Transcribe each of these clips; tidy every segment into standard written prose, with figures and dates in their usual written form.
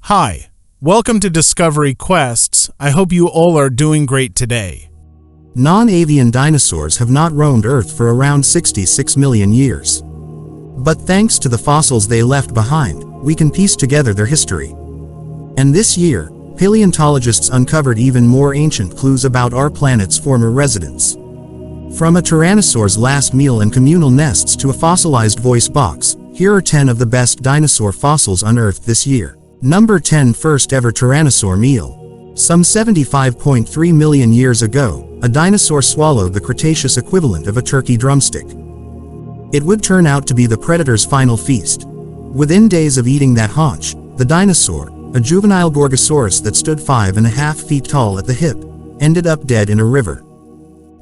Hi, welcome to DiscoveryQuests. I hope you all are doing great today. Non-avian dinosaurs have not roamed Earth for around 66 million years. But thanks to the fossils they left behind, we can piece together their history. And this year, paleontologists uncovered even more ancient clues about our planet's former residents. From a Tyrannosaur's last meal and communal nests to a fossilized voice box, here are 10 of the best dinosaur fossils unearthed this year. Number 10. First ever Tyrannosaur meal. Some 75.3 million years ago, a dinosaur swallowed the Cretaceous equivalent of a turkey drumstick. It would turn out to be the predator's final feast. Within days of eating that haunch, the dinosaur, a juvenile Gorgosaurus that stood 5.5 feet tall at the hip, ended up dead in a river.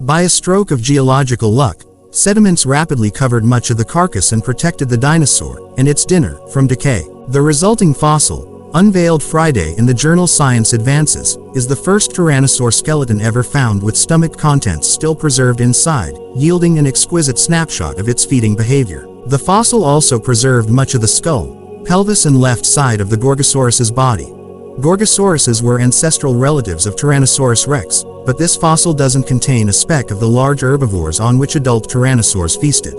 By a stroke of geological luck, sediments rapidly covered much of the carcass and protected the dinosaur and its dinner from decay. The resulting fossil, unveiled Friday in the journal Science Advances, is the first Tyrannosaur skeleton ever found with stomach contents still preserved inside, yielding an exquisite snapshot of its feeding behavior. The fossil also preserved much of the skull, pelvis and left side of the Gorgosaurus's body. Gorgosauruses were ancestral relatives of Tyrannosaurus rex, but this fossil doesn't contain a speck of the large herbivores on which adult tyrannosaurs feasted.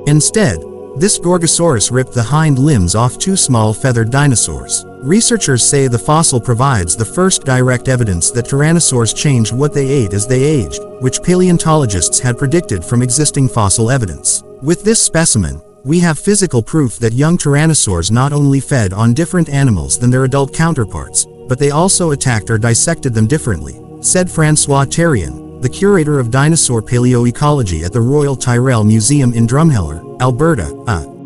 Instead, this Gorgosaurus ripped the hind limbs off two small feathered dinosaurs. Researchers say the fossil provides the first direct evidence that tyrannosaurs changed what they ate as they aged, which paleontologists had predicted from existing fossil evidence. With this specimen, we have physical proof that young tyrannosaurs not only fed on different animals than their adult counterparts, but they also attacked or dissected them differently, said Francois Terrien, the curator of dinosaur paleoecology at the Royal Tyrrell Museum in Drumheller, Alberta,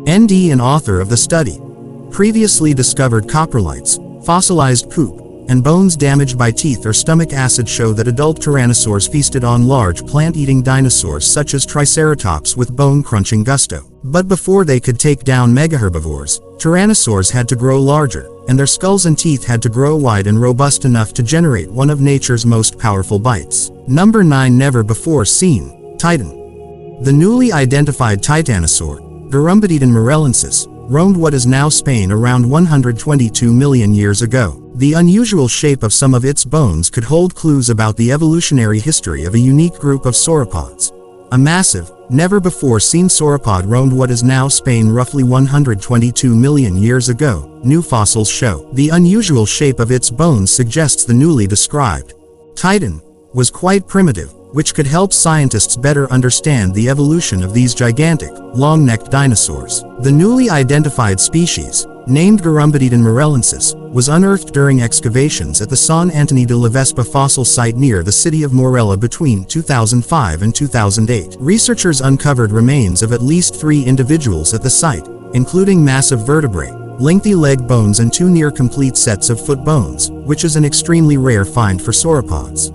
ND and author of the study. Previously discovered coprolites, fossilized poop, and bones damaged by teeth or stomach acid show that adult tyrannosaurs feasted on large plant-eating dinosaurs such as Triceratops with bone-crunching gusto. But before they could take down megaherbivores, tyrannosaurs had to grow larger, and their skulls and teeth had to grow wide and robust enough to generate one of nature's most powerful bites. Number 9. Never before seen, Titan. The newly identified Titanosaur, Garumbatodon morelensis, roamed what is now Spain around 122 million years ago. The unusual shape of some of its bones could hold clues about the evolutionary history of a unique group of sauropods. A massive, never-before-seen sauropod roamed what is now Spain roughly 122 million years ago, new fossils show. The unusual shape of its bones suggests the newly described Titan was quite primitive, which could help scientists better understand the evolution of these gigantic, long-necked dinosaurs. The newly identified species, named Garumbatodon morelensis, was unearthed during excavations at the San Antoni de la Vespa fossil site near the city of Morella between 2005 and 2008. Researchers uncovered remains of at least 3 individuals at the site, including massive vertebrae, lengthy leg bones and 2 near-complete sets of foot bones, which is an extremely rare find for sauropods.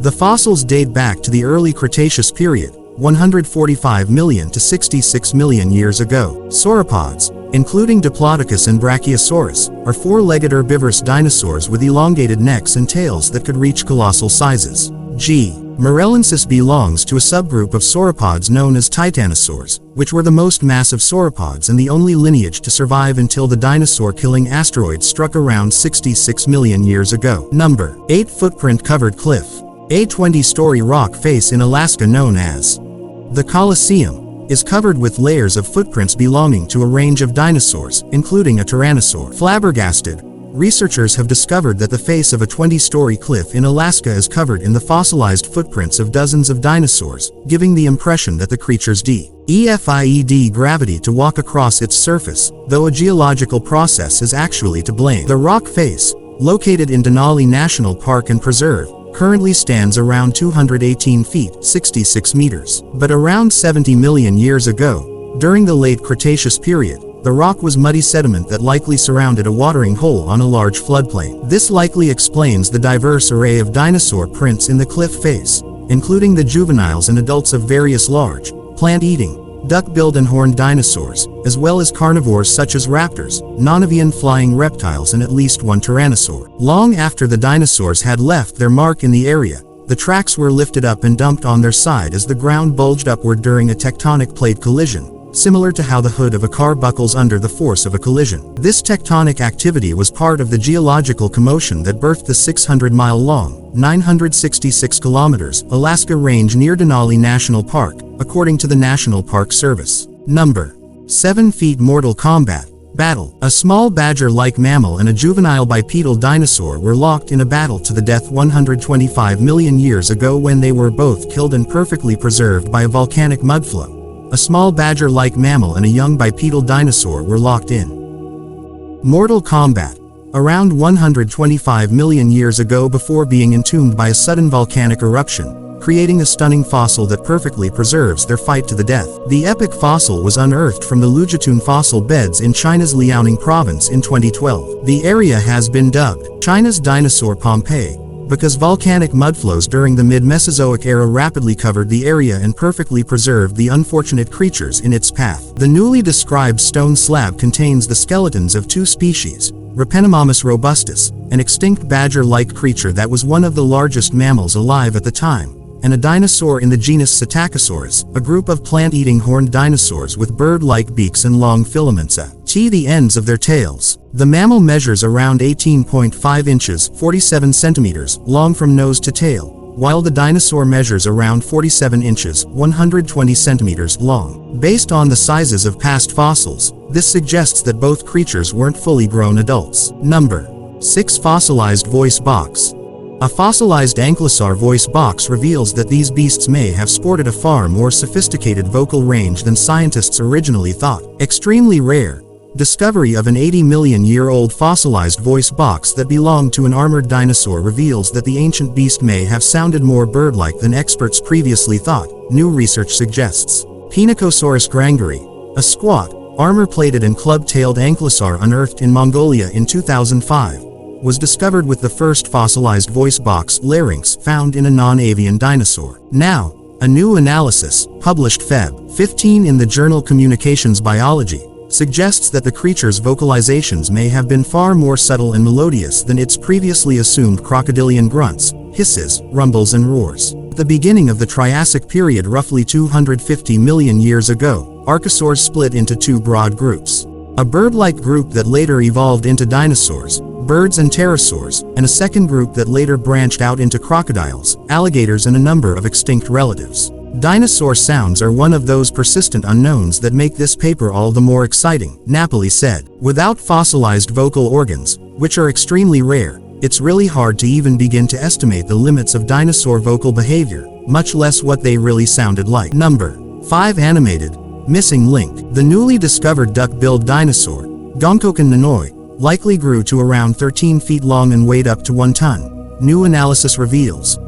The fossils date back to the early Cretaceous period, 145 million to 66 million years ago. Sauropods, including Diplodocus and Brachiosaurus, are 4-legged herbivorous dinosaurs with elongated necks and tails that could reach colossal sizes. Morelensis belongs to a subgroup of sauropods known as titanosaurs, which were the most massive sauropods and the only lineage to survive until the dinosaur-killing asteroid struck around 66 million years ago. Number 8. Footprint-covered cliff. A 20-story rock face in Alaska known as the Colosseum is covered with layers of footprints belonging to a range of dinosaurs, including a tyrannosaur. Flabbergasted, researchers have discovered that the face of a 20-story cliff in Alaska is covered in the fossilized footprints of dozens of dinosaurs, giving the impression that the creatures defied gravity to walk across its surface, though a geological process is actually to blame. The rock face, located in Denali National Park and Preserve, currently stands around 218 feet, 66 meters. But around 70 million years ago, during the late Cretaceous period, the rock was muddy sediment that likely surrounded a watering hole on a large floodplain. This likely explains the diverse array of dinosaur prints in the cliff face, including the juveniles and adults of various large, plant-eating, duck-billed and horned dinosaurs, as well as carnivores such as raptors, non-avian flying reptiles and at least 1 tyrannosaur. Long after the dinosaurs had left their mark in the area, the tracks were lifted up and dumped on their side as the ground bulged upward during a tectonic plate collision, similar to how the hood of a car buckles under the force of a collision. This tectonic activity was part of the geological commotion that birthed the 600-mile-long, 966 kilometers, Alaska range near Denali National Park, according to the National Park Service. Number 7. Feet Mortal Combat. Battle. A small badger-like mammal and a juvenile bipedal dinosaur were locked in a battle to the death 125 million years ago when they were both killed and perfectly preserved by a volcanic mudflow. A small badger-like mammal and a young bipedal dinosaur were locked in mortal combat around 125 million years ago before being entombed by a sudden volcanic eruption, creating a stunning fossil that perfectly preserves their fight to the death. The epic fossil was unearthed from the Lujitun fossil beds in China's Liaoning province in 2012. The area has been dubbed China's Dinosaur Pompeii because volcanic mudflows during the mid-Mesozoic era rapidly covered the area and perfectly preserved the unfortunate creatures in its path. The newly described stone slab contains the skeletons of two species, Raptor robustus, an extinct badger-like creature that was one of the largest mammals alive at the time, and a dinosaur in the genus Psittacosaurus, a group of plant-eating horned dinosaurs with bird-like beaks and long filaments at the ends of their tails. The mammal measures around 18.5 inches, 47 centimeters, long from nose to tail, while the dinosaur measures around 47 inches, 120 centimeters long. Based on the sizes of past fossils, this suggests that both creatures weren't fully grown adults. Number 6. Fossilized voice box. A fossilized Ankylosaur voice box reveals that these beasts may have sported a far more sophisticated vocal range than scientists originally thought. Extremely rare. Discovery of an 80-million-year-old fossilized voice box that belonged to an armored dinosaur reveals that the ancient beast may have sounded more bird-like than experts previously thought, new research suggests. Penicosaurus grangeri, a squat, armor-plated and club-tailed ankylosaur unearthed in Mongolia in 2005, was discovered with the first fossilized voice box larynx found in a non-avian dinosaur. Now, a new analysis, published Feb. 15 in the journal Communications Biology, suggests that the creature's vocalizations may have been far more subtle and melodious than its previously assumed crocodilian grunts, hisses, rumbles and roars. At the beginning of the Triassic period roughly 250 million years ago, archosaurs split into two broad groups. A bird-like group that later evolved into dinosaurs, birds and pterosaurs, and a second group that later branched out into crocodiles, alligators and a number of extinct relatives. Dinosaur sounds are one of those persistent unknowns that make this paper all the more exciting, Napoli said. Without fossilized vocal organs, which are extremely rare, it's really hard to even begin to estimate the limits of dinosaur vocal behavior, much less what they really sounded like. Number 5. Animated, missing link. The newly discovered duck-billed dinosaur, Gonkoken nanoi, likely grew to around 13 feet long and weighed up to 1 ton, new analysis reveals.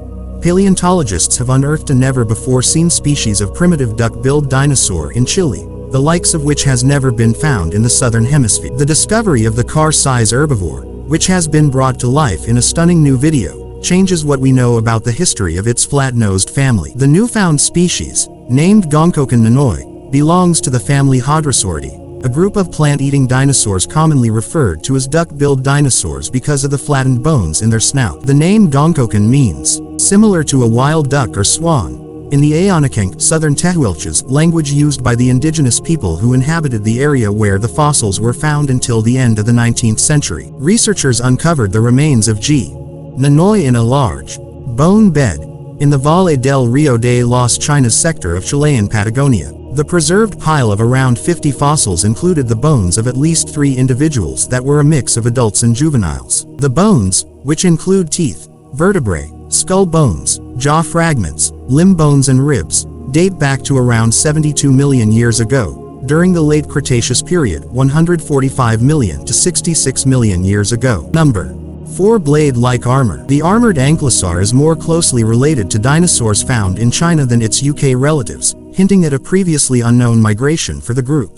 Paleontologists have unearthed a never-before-seen species of primitive duck-billed dinosaur in Chile, the likes of which has never been found in the southern hemisphere. The discovery of the car-size herbivore, which has been brought to life in a stunning new video, changes what we know about the history of its flat-nosed family. The newfound species, named Gonkoken nanoi, belongs to the family Hadrosauridae, a group of plant-eating dinosaurs commonly referred to as duck-billed dinosaurs because of the flattened bones in their snout. The name Gonkoken means similar to a wild duck or swan in the Aonakenk, southern Tehuelches, language used by the indigenous people who inhabited the area where the fossils were found until the end of the 19th century. Researchers uncovered the remains of G. nanoi in a large bone bed in the Valle del Rio de los Chinas sector of Chilean Patagonia. The preserved pile of around 50 fossils included the bones of at least 3 individuals that were a mix of adults and juveniles. The bones, which include teeth, vertebrae, skull bones, jaw fragments, limb bones and ribs, date back to around 72 million years ago, during the late Cretaceous period, 145 million to 66 million years ago. Number 4. Blade-like armor. The armored ankylosaur is more closely related to dinosaurs found in China than its UK relatives, hinting at a previously unknown migration for the group.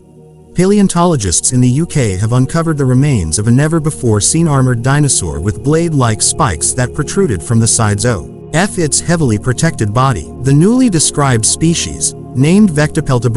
Paleontologists in the UK have uncovered the remains of a never-before-seen armored dinosaur with blade-like spikes that protruded from the sides of its heavily protected body. The newly described species, named Vectopelta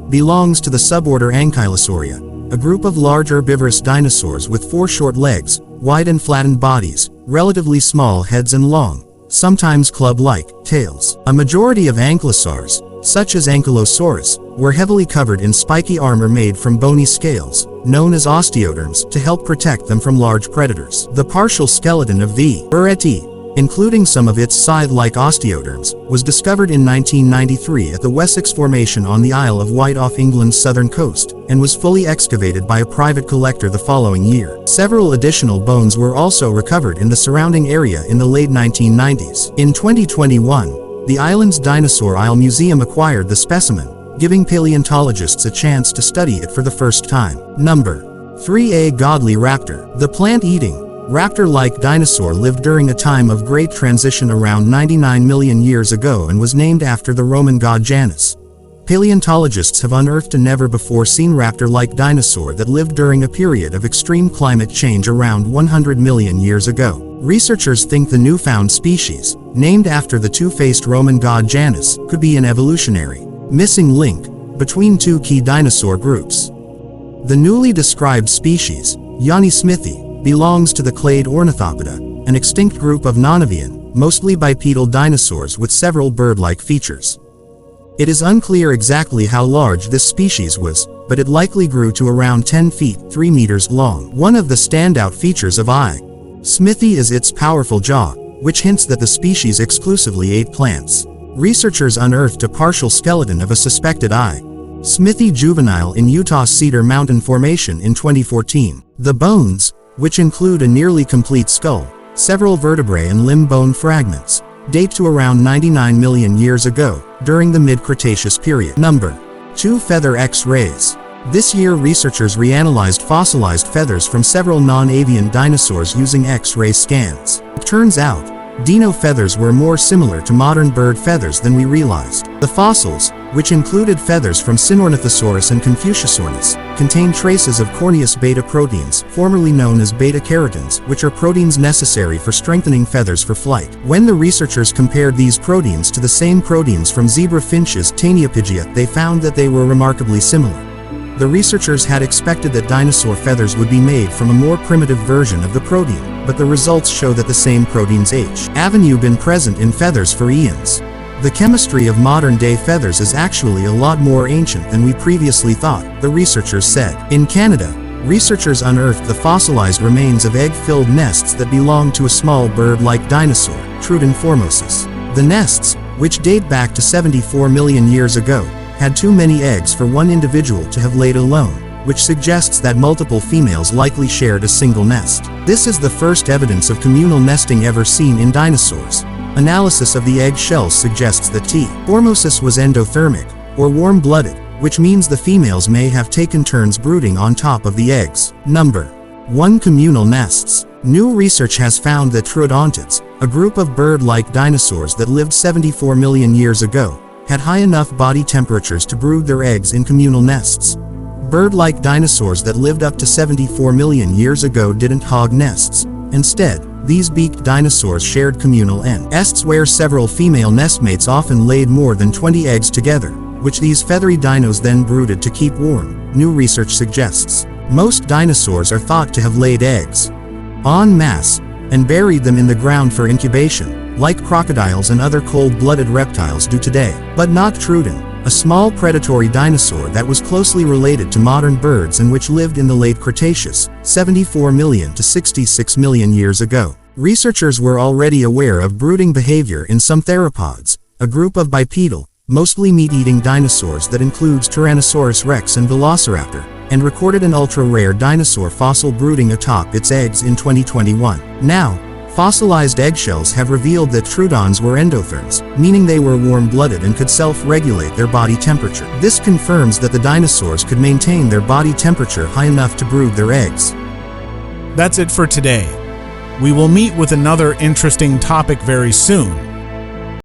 belongs to the suborder Ankylosauria, a group of large herbivorous dinosaurs with 4 short legs, wide and flattened bodies, relatively small heads and long, sometimes club-like, tails. A majority of ankylosaurs, such as Ankylosaurs, were heavily covered in spiky armor made from bony scales, known as osteoderms, to help protect them from large predators. The partial skeleton of the ureti, including some of its scythe-like osteoderms, was discovered in 1993 at the Wessex Formation on the Isle of Wight off England's southern coast, and was fully excavated by a private collector the following year. Several additional bones were also recovered in the surrounding area in the late 1990s. In 2021, the island's Dinosaur Isle Museum acquired the specimen, giving paleontologists a chance to study it for the first time. Number 3. A godly raptor. The plant-eating, raptor-like dinosaur lived during a time of great transition around 99 million years ago and was named after the Roman god Janus. Paleontologists have unearthed a never-before-seen raptor-like dinosaur that lived during a period of extreme climate change around 100 million years ago. Researchers think the newfound species, named after the two-faced Roman god Janus, could be an evolutionary missing link between two key dinosaur groups. The newly described species, Yanni smithi, belongs to the clade Ornithopoda, an extinct group of non-avian, mostly bipedal dinosaurs with several bird-like features. It is unclear exactly how large this species was, but it likely grew to around 10 feet 3 meters long. One of the standout features of I. smithi is its powerful jaw, which hints that the species exclusively ate plants. Researchers unearthed a partial skeleton of a suspected I. smithi juvenile in Utah's Cedar Mountain Formation in 2014. The bones, which include a nearly complete skull, several vertebrae and limb bone fragments, date to around 99 million years ago, during the mid-Cretaceous period. Number 2. Feather X-rays. This year researchers reanalyzed fossilized feathers from several non-avian dinosaurs using X-ray scans. It turns out, dino feathers were more similar to modern bird feathers than we realized. The fossils, which included feathers from Ornithosaurus and Confuciusornis, contain traces of corneous beta proteins, formerly known as beta-carotins, which are proteins necessary for strengthening feathers for flight. When the researchers compared these proteins to the same proteins from zebra finches Taeniopygia, they found that they were remarkably similar. The researchers had expected that dinosaur feathers would be made from a more primitive version of the protein, but the results show that the same proteins have been present in feathers for eons. The chemistry of modern-day feathers is actually a lot more ancient than we previously thought, the researchers said. In Canada, researchers unearthed the fossilized remains of egg-filled nests that belong to a small bird-like dinosaur, Trudon formosus. The nests, which date back to 74 million years ago, had too many eggs for one individual to have laid alone, which suggests that multiple females likely shared a single nest. This is the first evidence of communal nesting ever seen in dinosaurs. Analysis of the egg shells suggests that T. formosus was endothermic, or warm-blooded, which means the females may have taken turns brooding on top of the eggs. Number 1. Communal nests. New research has found that troodontids, a group of bird-like dinosaurs that lived 74 million years ago, had high enough body temperatures to brood their eggs in communal nests. Bird-like dinosaurs that lived up to 74 million years ago didn't hog nests. Instead, these beaked dinosaurs shared communal nests where several female nestmates often laid more than 20 eggs together, which these feathery dinos then brooded to keep warm, new research suggests. Most dinosaurs are thought to have laid eggs en masse and buried them in the ground for incubation, like crocodiles and other cold-blooded reptiles do today. But not Trudon, a small predatory dinosaur that was closely related to modern birds and which lived in the late Cretaceous, 74 million to 66 million years ago. Researchers were already aware of brooding behavior in some theropods, a group of bipedal, mostly meat-eating dinosaurs that includes Tyrannosaurus rex and Velociraptor, and recorded an ultra-rare dinosaur fossil brooding atop its eggs in 2021. Now, fossilized eggshells have revealed that trudons were endotherms, meaning they were warm-blooded and could self-regulate their body temperature. This confirms that the dinosaurs could maintain their body temperature high enough to brood their eggs. That's it for today. We will meet with another interesting topic very soon.